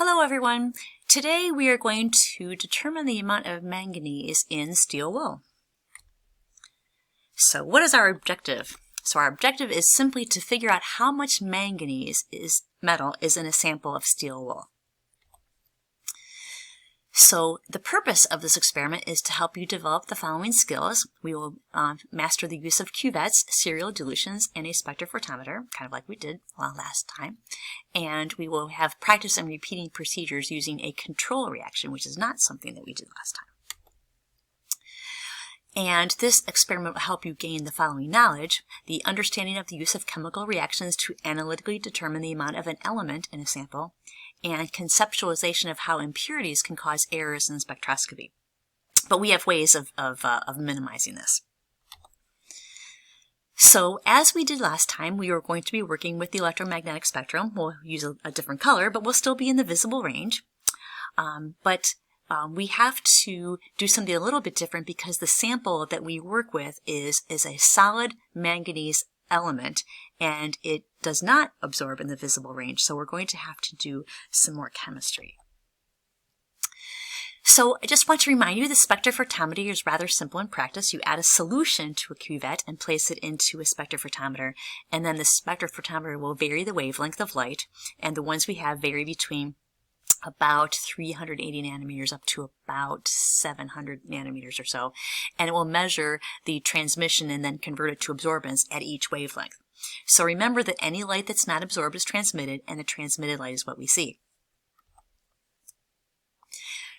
Hello everyone! Today we are going to determine the amount of manganese in steel wool. So what is our objective? So our objective is simply to figure out how much manganese metal is in a sample of steel wool. So the purpose of this experiment is to help you develop the following skills. We will master the use of cuvettes, serial dilutions, and a spectrophotometer, kind of like we did last time. And we will have practice in repeating procedures using a control reaction, which is not something that we did last time. And this experiment will help you gain the following knowledge: the understanding of the use of chemical reactions to analytically determine the amount of an element in a sample, and conceptualization of how impurities can cause errors in spectroscopy. But we have ways of minimizing this. So as we did last time, we were going to be working with the electromagnetic spectrum. We'll use a different color, but we'll still be in the visible range. We have to do something a little bit different because the sample that we work with is a solid manganese element, and it does not absorb in the visible range, so we're going to have to do some more chemistry. So I just want to remind you the spectrophotometry is rather simple in practice. You add a solution to a cuvette and place it into a spectrophotometer, and then the spectrophotometer will vary the wavelength of light, and the ones we have vary between about 380 nanometers up to about 700 nanometers or so, and it will measure the transmission and then convert it to absorbance at each wavelength. So remember that any light that's not absorbed is transmitted, and the transmitted light is what we see.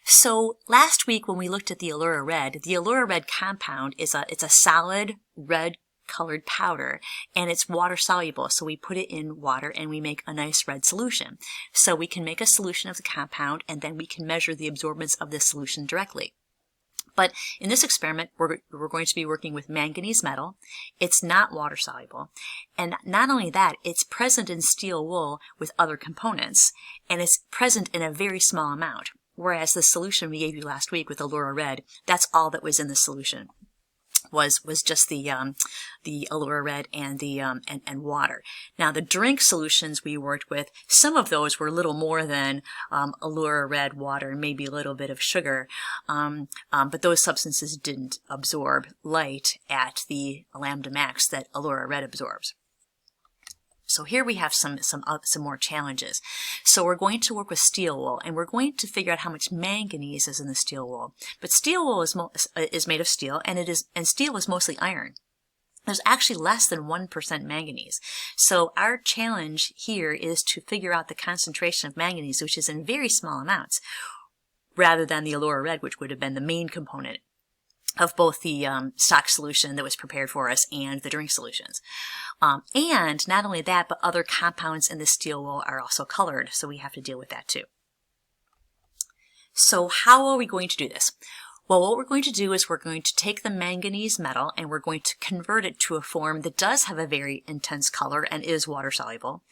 So last week when we looked at the Allura Red compound it's a solid red colored powder, and it's water soluble, so we put it in water and we make a nice red solution. So we can make a solution of the compound, and then we can measure the absorbance of this solution directly. But in this experiment, we're going to be working with manganese metal. It's not water soluble, and not only that, it's present in steel wool with other components, and it's present in a very small amount. Whereas the solution we gave you last week with Allura Red, that's all that was in the solution. Was just the Allura Red and the and water. Now the drink solutions we worked with, some of those were little more than Allura Red, water, and maybe a little bit of sugar, but those substances didn't absorb light at the lambda max that Allura Red absorbs. So here we have some more challenges. So we're going to work with steel wool, and we're going to figure out how much manganese is in the steel wool. But steel wool is made of steel, and steel is mostly iron. There's actually less than 1% manganese. So our challenge here is to figure out the concentration of manganese, which is in very small amounts, rather than the Allura Red, which would have been the main component of both the stock solution that was prepared for us and the drink solutions. And not only that, but other compounds in the steel wool are also colored, so we have to deal with that too. So how are we going to do this? Well, what we're going to do is we're going to take the manganese metal and we're going to convert it to a form that does have a very intense color and is water soluble.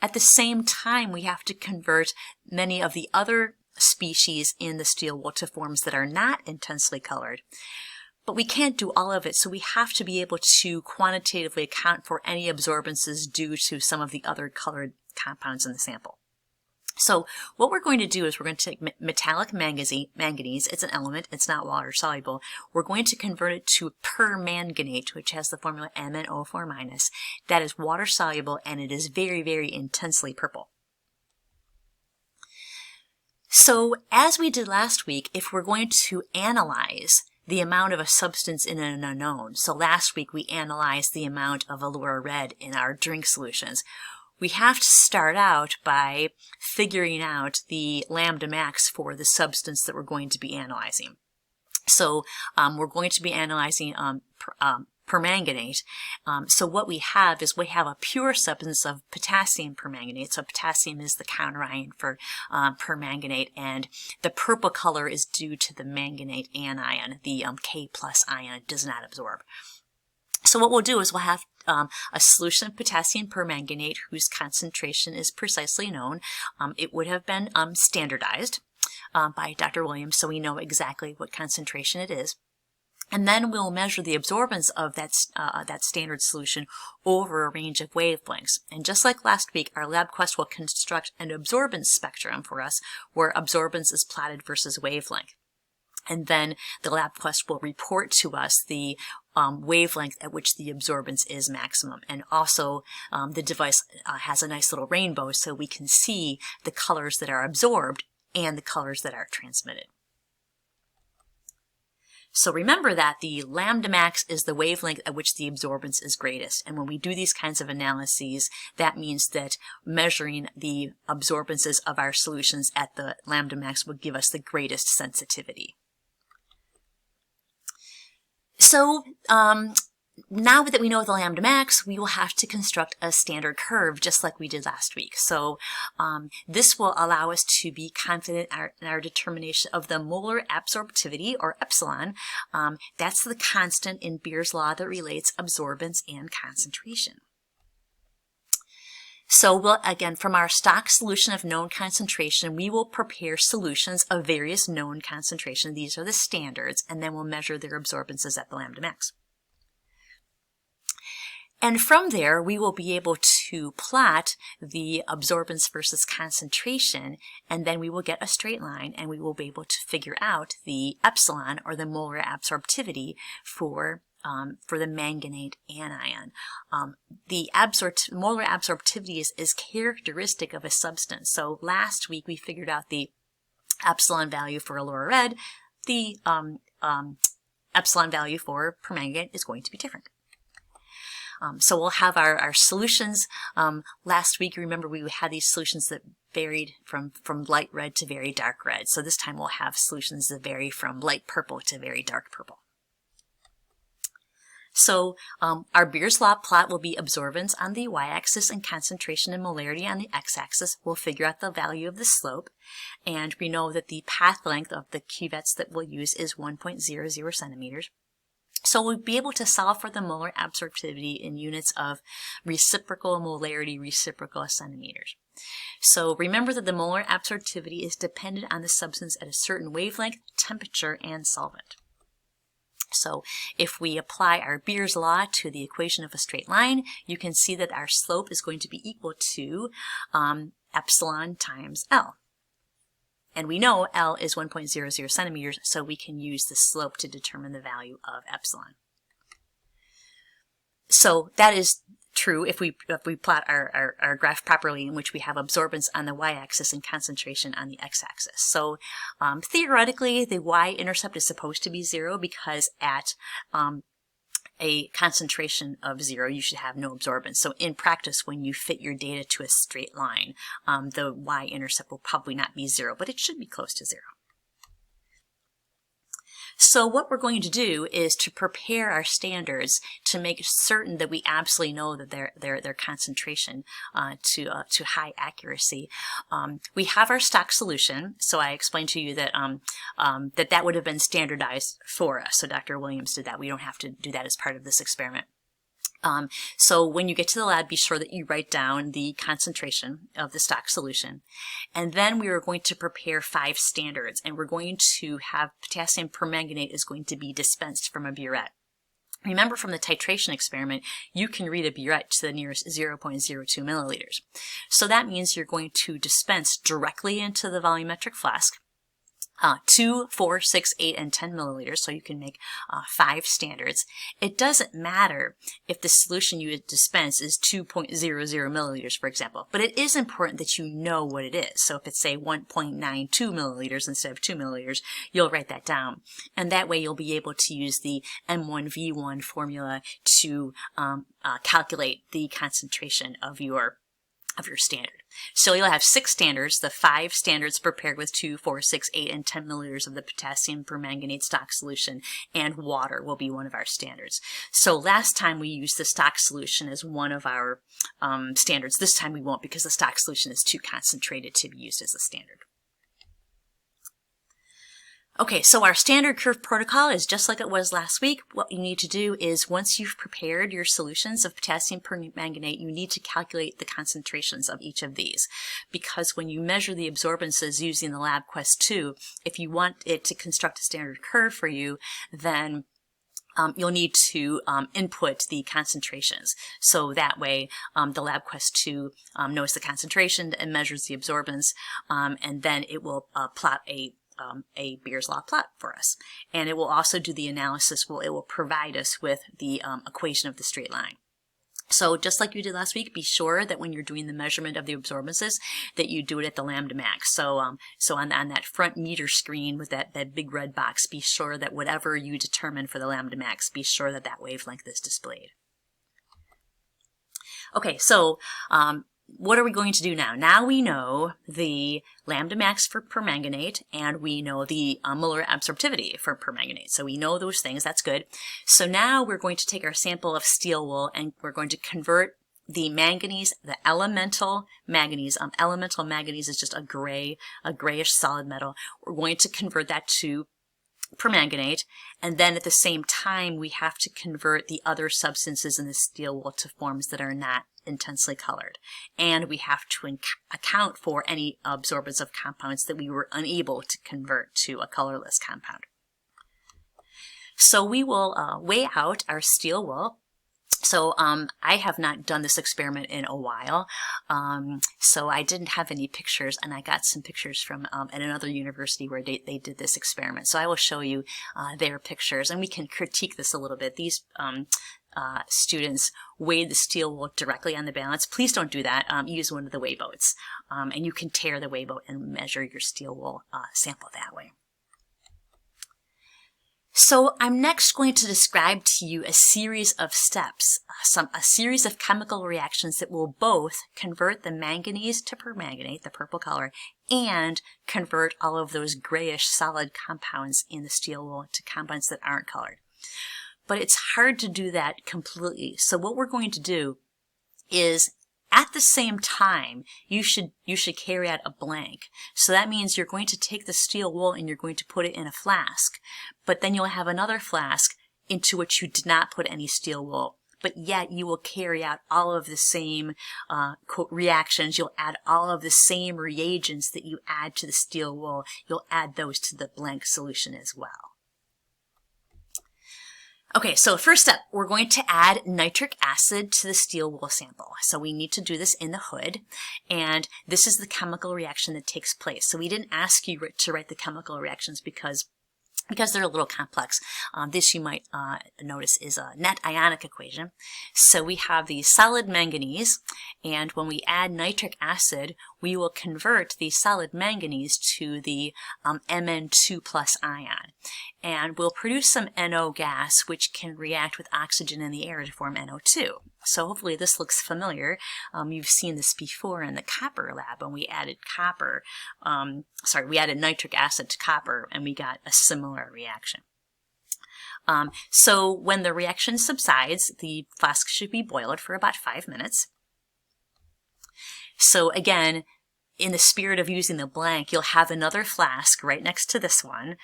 At the same time, we have to convert many of the other species in the steel wool to forms that are not intensely colored. But we can't do all of it, so we have to be able to quantitatively account for any absorbances due to some of the other colored compounds in the sample. So what we're going to do is we're going to take metallic manganese, it's an element, it's not water soluble. We're going to convert it to permanganate, which has the formula MnO4-. That is water soluble, and it is very, very intensely purple. So as we did last week, if we're going to analyze the amount of a substance in an unknown, so last week we analyzed the amount of Allura Red in our drink solutions, we have to start out by figuring out the lambda max for the substance that we're going to be analyzing. So we're going to be analyzing permanganate. So what we have is we have a pure substance of potassium permanganate. So potassium is the counterion for permanganate, and the purple color is due to the manganate anion. The K+ ion does not absorb. So what we'll do is we'll have a solution of potassium permanganate whose concentration is precisely known. It would have been standardized by Dr. Williams, so we know exactly what concentration it is. And then we'll measure the absorbance of that standard solution over a range of wavelengths. And just like last week, our LabQuest will construct an absorbance spectrum for us, where absorbance is plotted versus wavelength. And then the LabQuest will report to us the wavelength at which the absorbance is maximum. And also, the device has a nice little rainbow, so we can see the colors that are absorbed and the colors that are transmitted. So remember that the lambda max is the wavelength at which the absorbance is greatest. And when we do these kinds of analyses, that means that measuring the absorbances of our solutions at the lambda max will give us the greatest sensitivity. So now that we know the lambda max, we will have to construct a standard curve just like we did last week. So this will allow us to be confident in our determination of the molar absorptivity, or epsilon. That's the constant in Beer's law that relates absorbance and concentration. So we'll, again, from our stock solution of known concentration, we will prepare solutions of various known concentration. These are the standards, and then we'll measure their absorbances at the lambda max. And from there, we will be able to plot the absorbance versus concentration, and then we will get a straight line, and we will be able to figure out the epsilon, or the molar absorptivity, for the manganate anion. The molar absorptivity is characteristic of a substance. So last week we figured out the epsilon value for Allura Red. The epsilon value for permanganate is going to be different. So we'll have our solutions. Last week, remember, we had these solutions that varied from light red to very dark red. So this time we'll have solutions that vary from light purple to very dark purple. So our Beer's law plot will be absorbance on the y-axis and concentration and molarity on the x-axis. We'll figure out the value of the slope, and we know that the path length of the cuvettes that we'll use is 1.00 centimeters. So we'll be able to solve for the molar absorptivity in units of reciprocal molarity, reciprocal centimeters. So remember that the molar absorptivity is dependent on the substance at a certain wavelength, temperature, and solvent. So if we apply our Beer's law to the equation of a straight line, you can see that our slope is going to be equal to epsilon times L. And we know L is 1.00 centimeters, so we can use the slope to determine the value of epsilon. So that is true if we plot our graph properly, in which we have absorbance on the y-axis and concentration on the x-axis. So theoretically, the y-intercept is supposed to be 0, because at a concentration of 0, you should have no absorbance. So in practice, when you fit your data to a straight line, the y-intercept will probably not be 0, but it should be close to 0. So what we're going to do is to prepare our standards to make certain that we absolutely know that their concentration to high accuracy. We have our stock solution, so I explained to you that that would have been standardized for us. So Dr. Williams did that. We don't have to do that as part of this experiment. So when you get to the lab, be sure that you write down the concentration of the stock solution. And then we are going to prepare 5 standards, and we're going to have potassium permanganate is going to be dispensed from a burette. Remember, from the titration experiment, you can read a burette to the nearest 0.02 milliliters. So that means you're going to dispense directly into the volumetric flask 2, 4, 6, 8, and 10 milliliters, so you can make 5 standards. It doesn't matter if the solution you dispense is 2.00 milliliters, for example, but it is important that you know what it is. So if it's, say, 1.92 milliliters instead of 2 milliliters, you'll write that down. And that way you'll be able to use the M1V1 formula to calculate the concentration of your standard. So you'll have 6 standards. The 5 standards prepared with 2, 4, 6, 8, and 10 milliliters of the potassium permanganate stock solution, and water will be one of our standards. So last time we used the stock solution as one of our standards. This time we won't, because the stock solution is too concentrated to be used as a standard. Okay, so our standard curve protocol is just like it was last week. What you need to do is, once you've prepared your solutions of potassium permanganate, you need to calculate the concentrations of each of these. Because when you measure the absorbances using the LabQuest 2, if you want it to construct a standard curve for you, then you'll need to input the concentrations. So that way, the LabQuest 2 knows the concentration and measures the absorbance, and then it will plot a Beer's law plot for us. And it will also do the analysis. It will provide us with the equation of the straight line. So just like you did last week, be sure that when you're doing the measurement of the absorbances that you do it at the lambda max. So on that front meter screen with that big red box, be sure that whatever you determine for the lambda max, be sure that that wavelength is displayed. Okay, so what are we going to do now? Now we know the lambda max for permanganate, and we know the molar absorptivity for permanganate. So we know those things. That's good. So now we're going to take our sample of steel wool and we're going to convert the manganese, the elemental manganese. Elemental manganese is just a grayish solid metal. We're going to convert that to permanganate, and then at the same time we have to convert the other substances in the steel wool to forms that are not intensely colored, and we have to account for any absorbance of compounds that we were unable to convert to a colorless compound. So we will weigh out our steel wool. So I have not done this experiment in a while, so I didn't have any pictures, and I got some pictures from at another university where they did this experiment. So I will show you their pictures, and we can critique this a little bit. These students weighed the steel wool directly on the balance. Please don't do that. Use one of the weigh boats, and you can tear the weigh boat and measure your steel wool sample that way. So I'm next going to describe to you a series of steps, a series of chemical reactions that will both convert the manganese to permanganate, the purple color, and convert all of those grayish solid compounds in the steel wool to compounds that aren't colored. But it's hard to do that completely. So what we're going to do is, at the same time, you should carry out a blank. So that means you're going to take the steel wool and you're going to put it in a flask, but then you'll have another flask into which you did not put any steel wool, but yet you will carry out all of the same reactions. You'll add all of the same reagents that you add to the steel wool. You'll add those to the blank solution as well. Okay, so first step, we're going to add nitric acid to the steel wool sample. So we need to do this in the hood, and this is the chemical reaction that takes place. So we didn't ask you to write the chemical reactions because they're a little complex. This, you might notice, is a net ionic equation. So we have the solid manganese, and when we add nitric acid, we will convert the solid manganese to the Mn2 plus ion. And we'll produce some NO gas, which can react with oxygen in the air to form NO2. So hopefully this looks familiar. You've seen this before in the copper lab when we added we added nitric acid to copper, and we got a similar reaction. So when the reaction subsides, the flask should be boiled for about 5 minutes. So again, in the spirit of using the blank, you'll have another flask right next to this one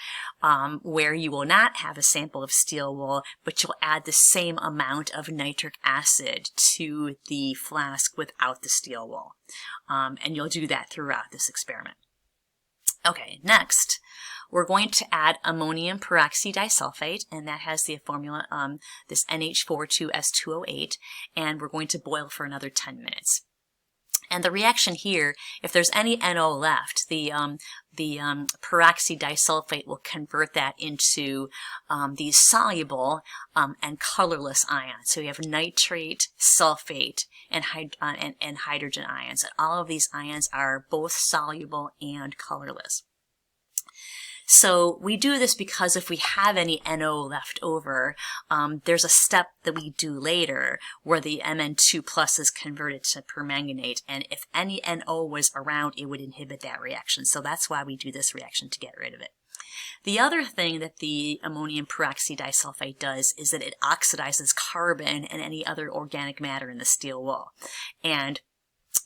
where you will not have a sample of steel wool, but you'll add the same amount of nitric acid to the flask without the steel wool. And you'll do that throughout this experiment. Okay, next, we're going to add ammonium peroxydisulfate, and that has the formula, this NH42S2O8, and we're going to boil for another 10 minutes. And the reaction here, if there's any NO left, the peroxydisulfate will convert that into these soluble and colorless ions. So we have nitrate, sulfate, and hydrogen ions. And all of these ions are both soluble and colorless. So we do this because if we have any NO left over, there's a step that we do later where the Mn2 plus is converted to permanganate, and if any NO was around, it would inhibit that reaction. So that's why we do this reaction, to get rid of it. The other thing that the ammonium peroxydisulfate does is that it oxidizes carbon and any other organic matter in the steel wool. And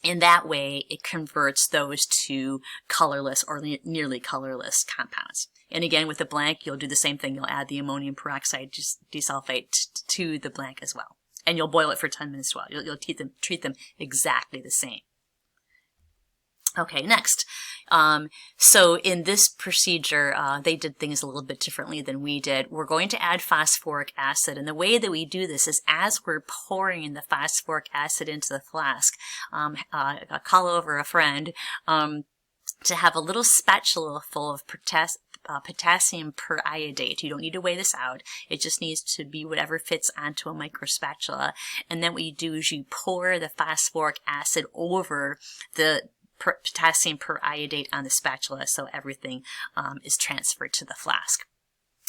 in that way, it converts those to colorless or nearly colorless compounds. And again, with the blank, you'll do the same thing. You'll add the ammonium peroxide disulfate to the blank as well. And you'll boil it for 10 minutes as well. You'll treat them exactly the same. Okay, next, So in this procedure, they did things a little bit differently than we did. We're going to add phosphoric acid, and the way that we do this is as we're pouring the phosphoric acid into the flask, call over a friend to have a little spatula full of potassium periodate. You don't need to weigh this out. It just needs to be whatever fits onto a micro spatula. And then what you do is you pour the phosphoric acid over the potassium periodate on the spatula, so everything is transferred to the flask.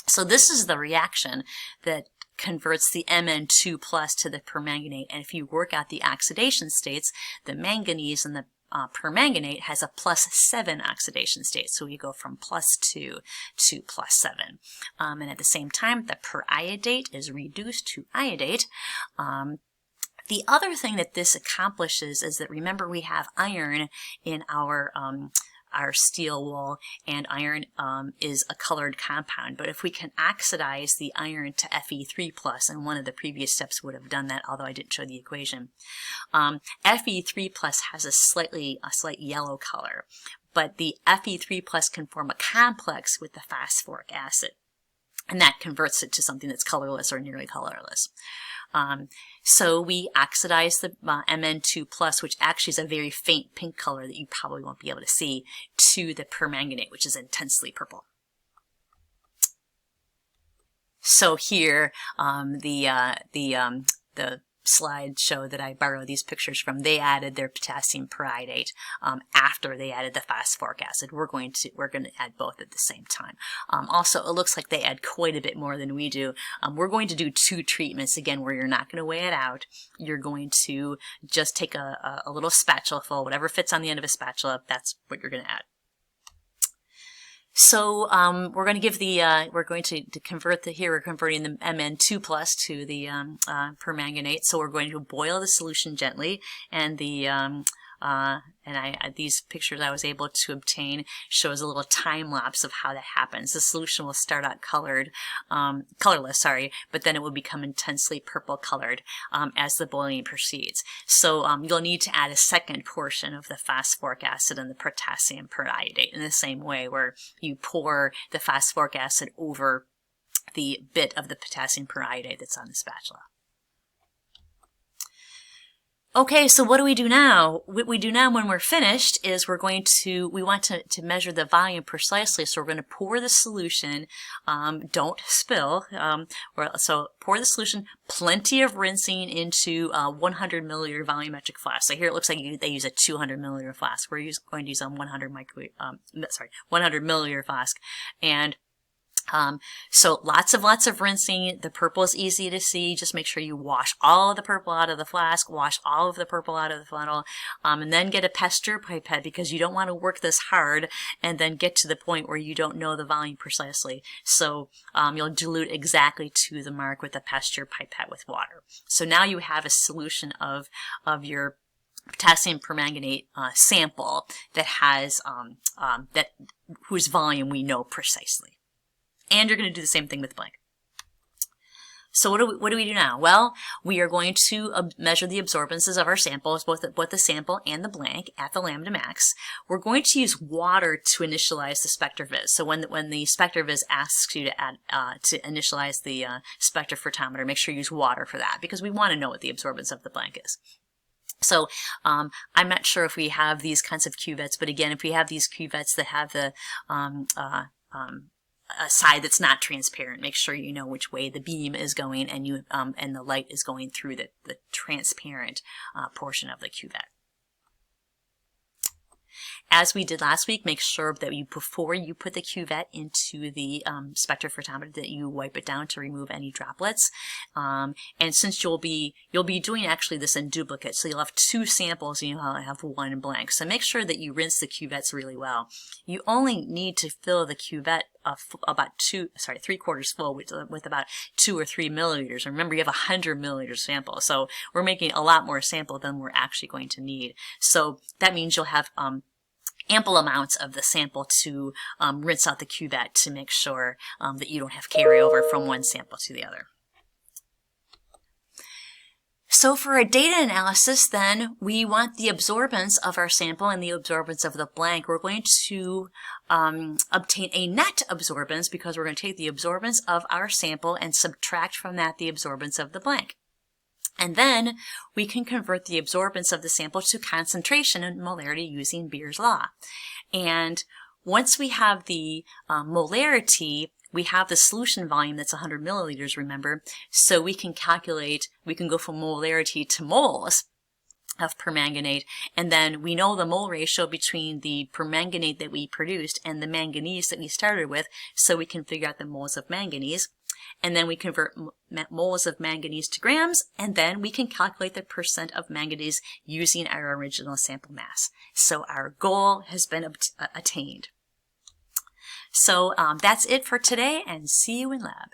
So this is the reaction that converts the Mn2 plus to the permanganate. And if you work out the oxidation states, the manganese and the permanganate has a +7 oxidation state. So we go from +2 to +7. And at the same time, the periodate is reduced to iodate. The other thing that this accomplishes is that, remember, we have iron in our steel wool, and iron is a colored compound. But if we can oxidize the iron to Fe3+, and one of the previous steps would have done that, although I didn't show the equation, Fe3+ has a slight yellow color, but the Fe3+ can form a complex with the phosphoric acid, and that converts it to something that's colorless or nearly colorless. So we oxidize the Mn2+, which actually is a very faint pink color that you probably won't be able to see, to the permanganate, which is intensely purple. So here, the slideshow that I borrowed these pictures from, they added their potassium periodate after they added the phosphoric acid. We're going to add both at the same time. Also, it looks like they add quite a bit more than we do. We're going to do 2 treatments, again, where you're not going to weigh it out. You're going to just take a little spatula full, whatever fits on the end of a spatula, that's what you're going to add. So we're going to give we're going to convert we're converting the Mn2+ to the permanganate. So we're going to boil the solution gently, and these pictures I was able to obtain shows a little time lapse of how that happens. The solution will start out colorless, but then it will become intensely purple colored as the boiling proceeds. So you'll need to add a second portion of the phosphoric acid and the potassium periodate in the same way, where you pour the phosphoric acid over the bit of the potassium periodate that's on the spatula. Okay, so what do we do now? What we do now when we're finished is we want to measure the volume precisely. So we're going to pour the solution, don't spill. So pour the solution, plenty of rinsing into 100 milliliter volumetric flask. So here it looks like they use a 200 milliliter flask. We're going to use a 100 milliliter flask. And so lots of rinsing. The purple is easy to see. Just make sure you wash all of the purple out of the flask, wash all of the purple out of the funnel, and then get a pasteur pipette, because you don't want to work this hard and then get to the point where you don't know the volume precisely. So you'll dilute exactly to the mark with a pasteur pipette with water. So now you have a solution of your potassium permanganate sample that has whose volume we know precisely. And you're going to do the same thing with blank. So what do we do now? Well, we are going to measure the absorbances of our samples, both the sample and the blank, at the lambda max. We're going to use water to initialize the Spectroviz. So when the Spectroviz asks you to initialize the spectrophotometer, make sure you use water for that, because we want to know what the absorbance of the blank is. So I'm not sure if we have these kinds of cuvettes, but again, if we have these cuvettes that have the a side that's not transparent, make sure you know which way the beam is going, and and the light is going through the transparent portion of the cuvette. As we did last week, make sure that before you put the cuvette into the spectrophotometer, that you wipe it down to remove any droplets. And since you'll be doing actually this in duplicate, so you'll have 2 samples and you'll have 1 blank. So make sure that you rinse the cuvettes really well. You only need to fill the cuvette about 3/4 full with about 2 or 3 milliliters. Remember, you have 100 milliliter sample, so we're making a lot more sample than we're actually going to need. So that means you'll have ample amounts of the sample to rinse out the cuvette to make sure that you don't have carryover from one sample to the other. So for a data analysis, then, we want the absorbance of our sample and the absorbance of the blank. We're going to obtain a net absorbance because we're going to take the absorbance of our sample and subtract from that the absorbance of the blank. And then we can convert the absorbance of the sample to concentration and molarity using Beer's law. And once we have the molarity, we have the solution volume that's 100 milliliters, remember? So we can calculate, we can go from molarity to moles of permanganate, and then we know the mole ratio between the permanganate that we produced and the manganese that we started with, so we can figure out the moles of manganese. And then we convert moles of manganese to grams, and then we can calculate the percent of manganese using our original sample mass. So our goal has been attained. So that's it for today, and see you in lab.